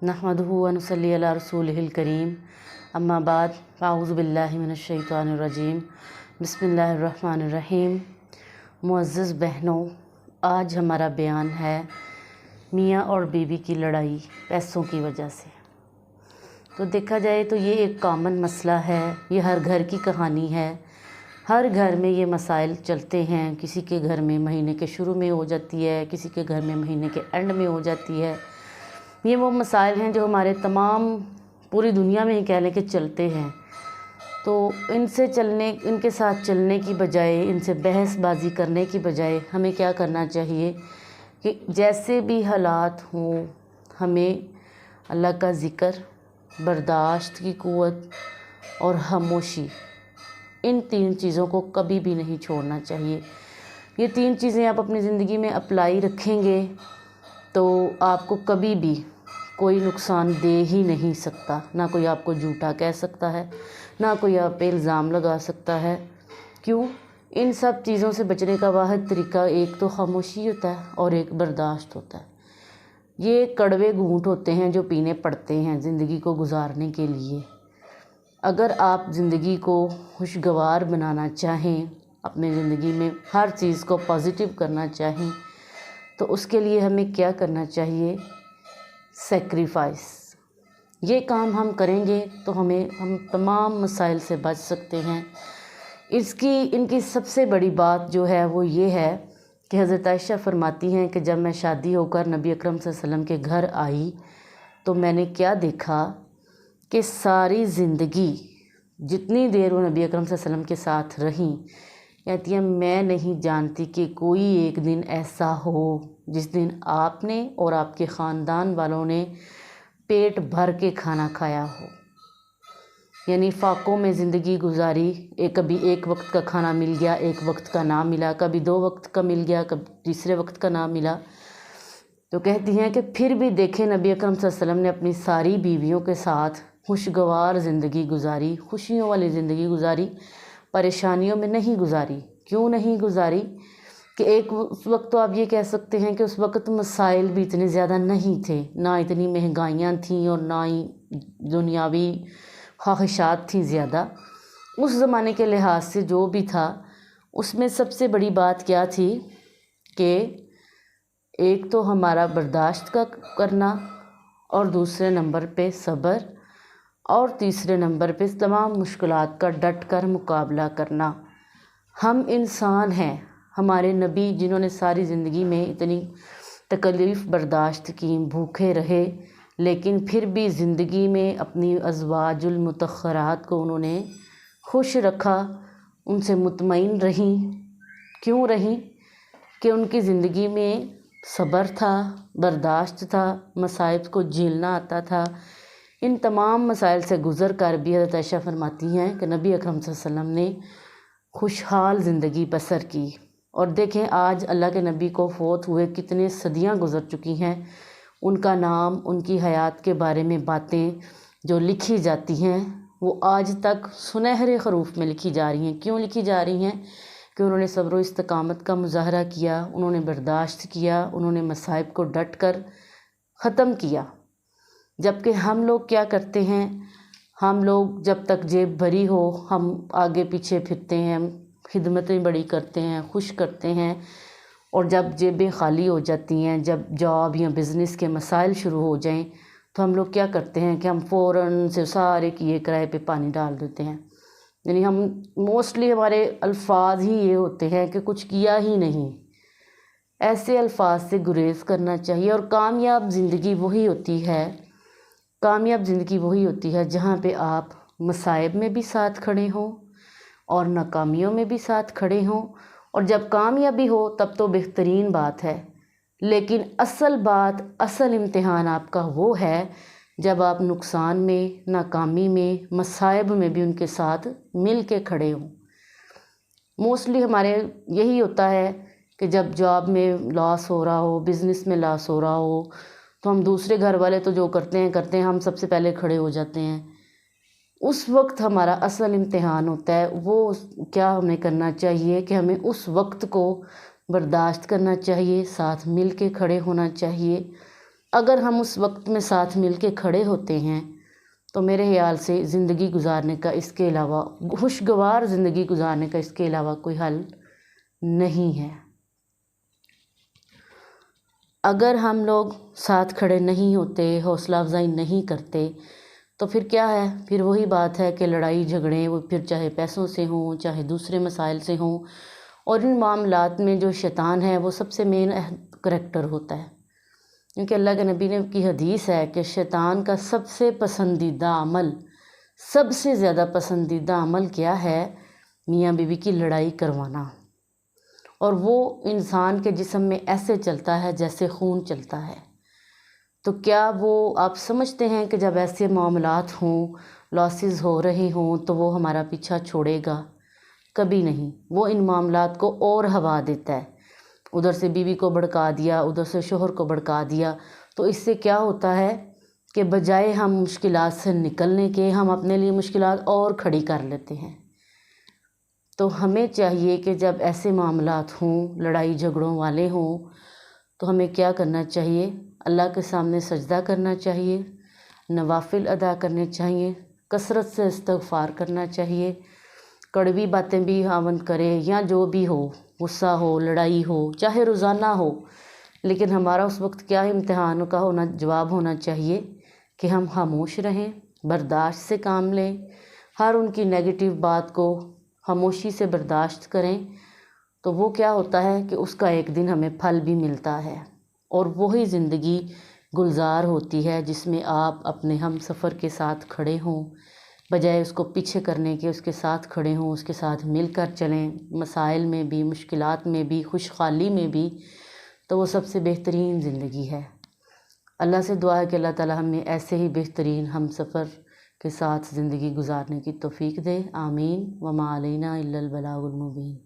नहमदुहु व नुसल्ली अला रसूलिहिल करीम अम्मा बाद अऊज़ु बिल्लाहि मिनश शैतानिर रजीम बिस्मिल्लाहिर रहमानिर रहीम। मुअज़्ज़िज़ बहनों, आज हमारा बयान है मियाँ और बीवी की लड़ाई पैसों की वजह से। तो देखा जाए तो ये एक कॉमन मसला है, ये हर घर की कहानी है। हर घर में ये मसाइल चलते हैं। किसी के घर में महीने के शुरू में हो जाती है, किसी के घर में महीने के एंड में हो जाती है। ये वो मसाइल हैं जो हमारे तमाम पूरी दुनिया में ही कह लें कि चलते हैं। तो इनके साथ चलने की बजाय, इनसे बहसबाजी करने की बजाय हमें क्या करना चाहिए कि जैसे भी हालात हों, हमें अल्लाह का ज़िक्र, बर्दाश्त की क़ुव्वत और खामोशी, इन तीन चीज़ों को कभी भी नहीं छोड़ना चाहिए। ये तीन चीज़ें आप अपनी ज़िंदगी में अप्लाई रखेंगे तो आपको कभी भी कोई नुकसान दे ही नहीं सकता। ना कोई आपको झूठा कह सकता है, ना कोई आप पे इल्ज़ाम लगा सकता है। क्यों? इन सब चीज़ों से बचने का वाहिद तरीका एक तो खामोशी होता है और एक बर्दाश्त होता है। ये कड़वे घूंट होते हैं जो पीने पड़ते हैं ज़िंदगी को गुजारने के लिए। अगर आप ज़िंदगी को खुशगवार बनाना चाहें, अपने ज़िंदगी में हर चीज़ को पॉजिटिव करना चाहें, तो उसके लिए हमें क्या करना चाहिए? सेक्रीफाइस। ये काम हम करेंगे तो हम तमाम मसाइल से बच सकते हैं। इनकी सबसे बड़ी बात जो है वो ये है कि हज़रत आयशा फरमाती हैं कि जब मैं शादी होकर नबी अकरम सल्लल्लाहु अलैहि वसल्लम के घर आई तो मैंने क्या देखा कि सारी ज़िंदगी जितनी देर वो नबी अकरम सल्लल्लाहु अलैहि वसल्लम के साथ रहीं, कहती है मैं नहीं जानती कि कोई एक दिन ऐसा हो जिस दिन आपने और आपके ख़ानदान वालों ने पेट भर के खाना खाया हो। यानी फ़ाक़ों में ज़िंदगी गुजारी। कभी एक वक्त का खाना मिल गया, एक वक्त का ना मिला, कभी 2 वक्त का मिल गया, कभी तीसरे वक्त का ना मिला। तो कहती हैं कि फिर भी देखें नबी अकरम सल्लल्लाहु अलैहि वसल्लम ने अपनी सारी बीवियों के साथ खुशगवार ज़िंदगी गुजारी, खुशियों वाली ज़िंदगी गुजारी, परेशानियों में नहीं गुजारी। क्यों नहीं गुजारी? कि उस वक्त तो आप ये कह सकते हैं कि उस वक्त मसाइल भी इतने ज़्यादा नहीं थे, ना इतनी महंगाइयाँ थीं और ना ही दुनियावी ख्वाहिशात थी ज़्यादा। उस ज़माने के लिहाज से जो भी था उसमें सबसे बड़ी बात क्या थी कि एक तो हमारा बर्दाश्त का करना, और दूसरे नंबर पे सब्र, और तीसरे नंबर पे तमाम मुश्किलात का डट कर मुकाबला करना। हम इंसान हैं, हमारे नबी जिन्होंने सारी ज़िंदगी में इतनी तकलीफ़ बर्दाश्त की, भूखे रहे, लेकिन फिर भी ज़िंदगी में अपनी अज़वाजुल मुतख़्ख़रात को उन्होंने खुश रखा, उनसे मुतमईन रहीं। क्यों रहीं? कि उनकी ज़िंदगी में सब्र था, बर्दाश्त था, मसाइब को झेलना आता था। इन तमाम मसाइल से गुज़र कर भी हज़रत आयशा फरमाती हैं कि नबी अकरम सल्लल्लाहु अलैहि वसल्लम ने खुशहाल ज़िंदगी बसर की। और देखें आज अल्लाह के नबी को फ़ौत हुए कितने सदियां गुज़र चुकी हैं, उनका नाम, उनकी हयात के बारे में बातें जो लिखी जाती हैं वो आज तक सुनहरे हरूफ में लिखी जा रही हैं। क्यों लिखी जा रही हैं? कि उन्होंने सब्र व इस्तकामत का मुज़ाहरा किया, उन्होंने बर्दाश्त किया, उन्होंने मसाइब को डट कर ख़त्म किया। जबकि हम लोग क्या करते हैं? हम लोग जब तक जेब भरी हो हम आगे पीछे फिरते हैं, खिदमतें बड़ी करते हैं, खुश करते हैं, और जब जेबें खाली हो जाती हैं, जब जॉब या बिज़नेस के मसाइल शुरू हो जाएं, तो हम लोग क्या करते हैं कि हम फ़ौरन से सारे किए किराए पे पानी डाल देते हैं। यानी हम मोस्टली हमारे अल्फाज ही ये होते हैं कि कुछ किया ही नहीं। ऐसे अल्फाज से गुरेज़ करना चाहिए। और कामयाब ज़िंदगी वही होती है, कामयाब ज़िंदगी वही होती है जहाँ पे आप मसाइब में भी साथ खड़े हों और नाकामियों में भी साथ खड़े हों। और जब कामयाबी हो तब तो बेहतरीन बात है, लेकिन असल बात, असल इम्तिहान आपका वो है जब आप नुकसान में, नाकामी में, मसाइब में भी उनके साथ मिल के खड़े हों। मोस्टली हमारे यही होता है कि जब जॉब में लॉस हो रहा हो, बिज़नेस में लॉस हो रहा हो, तो हम दूसरे घर वाले तो जो करते हैं, हम सबसे पहले खड़े हो जाते हैं। उस वक्त हमारा असल इम्तिहान होता है। वो क्या हमें करना चाहिए कि हमें उस वक्त को बर्दाश्त करना चाहिए, साथ मिल के खड़े होना चाहिए। اگر ہم اس وقت میں ساتھ مل کے کھڑے ہوتے ہیں تو میرے خیال سے زندگی گزارنے کا اس کے علاوہ، خوشگوار زندگی گزارنے کا اس کے علاوہ کوئی حل نہیں ہے۔ اگر ہم لوگ ساتھ کھڑے نہیں ہوتے، حوصلہ افزائی نہیں کرتے، تو پھر کیا ہے؟ پھر وہی بات ہے کہ لڑائی جھگڑے، وہ پھر چاہے پیسوں سے ہوں، چاہے دوسرے مسائل سے ہوں، اور ان معاملات میں جو شیطان ہے وہ سب سے مین کریکٹر ہوتا ہے، کیونکہ اللہ کے نبی نے کی حدیث ہے کہ شیطان کا سب سے پسندیدہ عمل، سب سے زیادہ پسندیدہ عمل کیا ہے؟ میاں بیوی کی لڑائی کروانا، اور وہ انسان کے جسم میں ایسے چلتا ہے جیسے خون چلتا ہے۔ تو کیا وہ آپ سمجھتے ہیں کہ جب ایسے معاملات ہوں، لاسز ہو رہے ہوں، تو وہ ہمارا پیچھا چھوڑے گا؟ کبھی نہیں۔ وہ ان معاملات کو اور ہوا دیتا ہے، ادھر سے بیوی کو بھڑکا دیا، ادھر سے شوہر کو بھڑکا دیا، تو اس سے کیا ہوتا ہے کہ بجائے ہم مشکلات سے نکلنے کے، ہم اپنے لیے مشکلات اور کھڑی کر لیتے ہیں۔ تو ہمیں چاہیے کہ جب ایسے معاملات ہوں، لڑائی جھگڑوں والے ہوں، تو ہمیں کیا کرنا چاہیے؟ اللہ کے سامنے سجدہ کرنا چاہیے، نوافل ادا کرنے چاہیے، کثرت سے استغفار کرنا چاہیے، کڑوی باتیں بھی خاوند کرے یا جو بھی ہو، غصہ ہو، لڑائی ہو، چاہے روزانہ ہو، لیکن ہمارا اس وقت کیا امتحان کا جواب ہونا چاہیے کہ ہم خاموش رہیں، برداشت سے کام لیں، ہر ان کی نیگیٹو بات کو خاموشی سے برداشت کریں، تو وہ کیا ہوتا ہے کہ اس کا ایک دن ہمیں پھل بھی ملتا ہے، اور وہی زندگی گلزار ہوتی ہے جس میں آپ اپنے ہم سفر کے ساتھ کھڑے ہوں، بجائے اس کو پیچھے کرنے کے اس کے ساتھ کھڑے ہوں، اس کے ساتھ مل کر چلیں، مسائل میں بھی، مشکلات میں بھی، خوشحالی میں بھی، تو وہ سب سے بہترین زندگی ہے۔ اللہ سے دعا ہے کہ اللہ تعالی ہمیں ایسے ہی بہترین ہم سفر کے ساتھ زندگی گزارنے کی توفیق دے، آمین۔ وما علینا الا البلاغ المبین۔